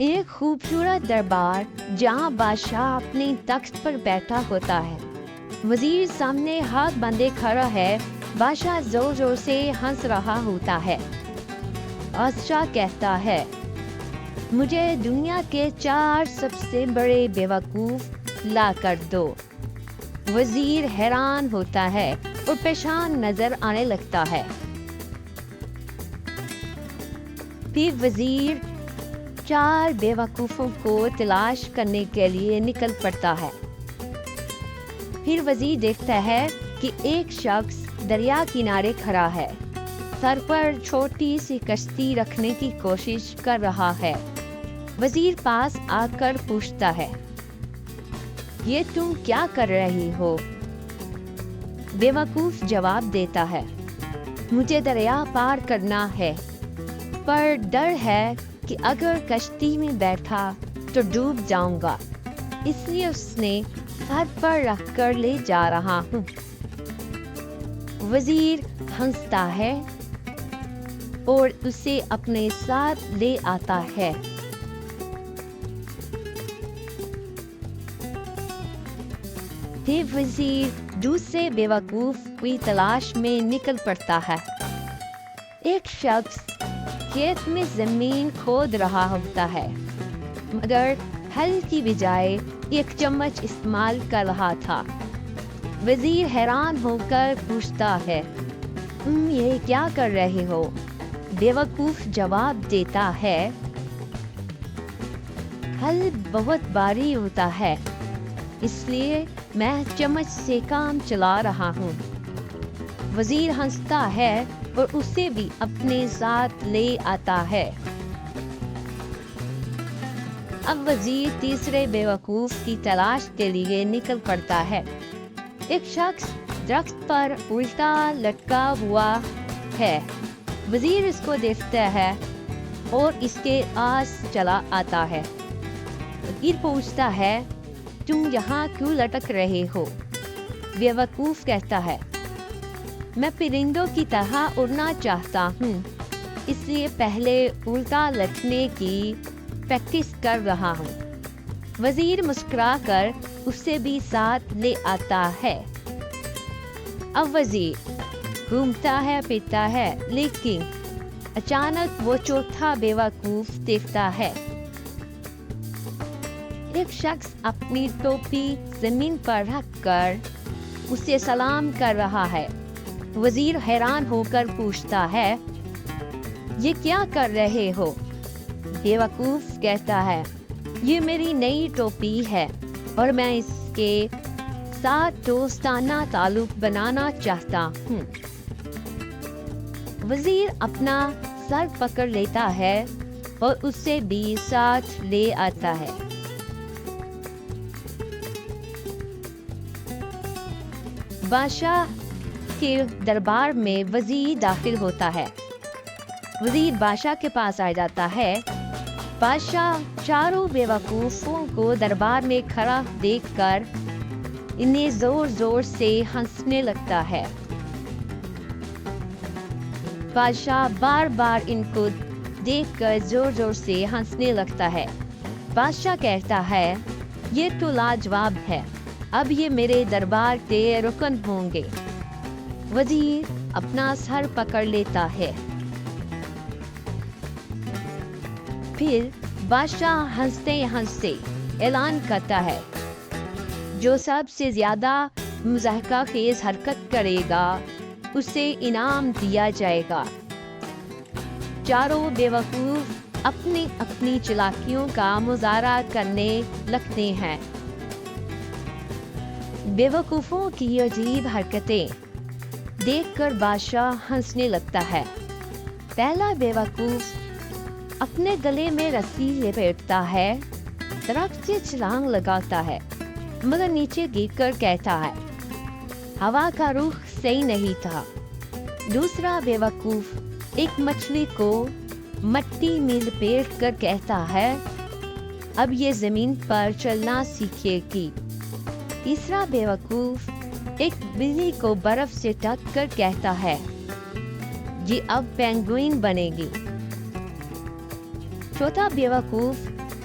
ایک خوبصورت دربار جہاں بادشاہ اپنے تخت پر بیٹھا ہوتا ہے۔ وزیر سامنے ہاتھ باندھے کھڑا ہے۔ بادشاہ زور زور سے ہنس رہا ہوتا ہے۔ بادشاہ کہتا ہے، مجھے دنیا کے 4 سب سے بڑے بیوقوف لا کر دو۔ وزیر حیران ہوتا ہے اور پریشان نظر آنے لگتا ہے۔ پھر وزیر 4 بیوقوفوں کو تلاش کرنے کے لیے نکل پڑتا ہے۔ پھر وزیر دیکھتا ہے کہ ایک شخص دریا کنارے کھڑا ہے، سر پر چھوٹی سی کشتی رکھنے کی کوشش کر رہا ہے۔ وزیر پاس آ کر پوچھتا ہے، یہ تم کیا کر رہی ہو؟ بیوقوف جواب دیتا ہے، مجھے دریا پار کرنا ہے، پر ڈر ہے کہ اگر کشتی میں بیٹھا تو ڈوب جاؤں گا، اس لیے اس نے سر پر رکھ کر لے جا رہا ہوں۔ وزیر ہنستا ہے اور اسے اپنے ساتھ لے آتا ہے۔ پھر وزیر دوسرے بیوقوف کی تلاش میں نکل پڑتا ہے۔ ایک شخص کھیت میں زمین کھود رہا ہوتا ہے، مگر ہل کی بجائے ایک چمچ استعمال کر رہا تھا۔ وزیر حیران ہو کر پوچھتا ہے، تم یہ کیا کر رہے ہو؟ بیوقوف جواب دیتا ہے، ہل بہت بھاری ہوتا ہے، اس لیے میں چمچ سے کام چلا رہا ہوں۔ وزیر ہنستا ہے اور اسے بھی اپنے ساتھ لے آتا ہے۔ اب وزیر تیسرے بیوقوف کی تلاش کے لیے نکل پڑتا ہے۔ ایک شخص درخت پر الٹا لٹکا ہوا ہے۔ وزیر اس کو دیکھتا ہے اور اس کے آس چلا آتا ہے۔ وزیر پوچھتا ہے، تم یہاں کیوں لٹک رہے ہو؟ بیوقوف کہتا ہے، میں پرندوں کی طرح اڑنا چاہتا ہوں، اس لیے پہلے الٹا لٹکنے کی پریکٹس کر رہا ہوں۔ وزیر مسکرا کر اسے بھی ساتھ لے آتا ہے۔ اب وزیر گھومتا ہے پھرتا ہے، لیکن اچانک وہ چوتھا بیوقوف دیکھتا ہے۔ ایک شخص اپنی ٹوپی زمین پر رکھ کر اسے سلام کر رہا ہے۔ وزیر حیران ہو کر پوچھتا ہے، یہ کیا کر رہے ہو؟ بیوقوف کہتا ہے، یہ میری نئی ٹوپی ہے اور میں اس کے ساتھ دوستانہ تعلق بنانا چاہتا ہوں۔ وزیر اپنا سر پکڑ لیتا ہے اور اسے بھی ساتھ لے آتا ہے۔ بادشاہ کے دربار میں وزیر داخل ہوتا ہے۔ وزیر بادشاہ کے پاس آ جاتا ہے۔ بادشاہ 4 بیوقوفوں کو دربار میں کھڑا دیکھ کر انہیں زور زور سے ہنسنے لگتا ہے۔ بادشاہ بار بار ان کو دیکھ کر زور زور سے ہنسنے لگتا ہے۔ بادشاہ کہتا ہے، یہ تو لاجواب ہے، اب یہ میرے دربار کے رکن ہوں گے۔ وزیر اپنا سر پکڑ لیتا ہے۔ پھر بادشاہ ہنستے ہنستے اعلان کرتا ہے، جو سب سے زیادہ مضحکہ خیز حرکت کرے گا اسے انعام دیا جائے گا۔ 4 بیوقوف اپنی اپنی چالاکیوں کا مظاہرہ کرنے لگتے ہیں۔ بیوقوفوں کی عجیب حرکتیں دیکھ کر بادشاہ ہنسنے لگتا ہے۔ پہلا بیوقوف اپنے گلے میں رسی لپیٹتا ہے، درخت سے چھلانگ لگاتا ہے، مگر نیچے گر کر کہتا ہے، ہوا کا رخ صحیح نہیں تھا۔ دوسرا بیوقوف ایک مچھلی کو مٹی میں لپیٹ کر کہتا ہے، اب یہ زمین پر چلنا سیکھے گی۔ تیسرا بیوقوف ایک بلی کو برف سے ڈھک کر کہتا ہے، یہ اب پینگوئن بنے گی۔ چوتھا بیوقوف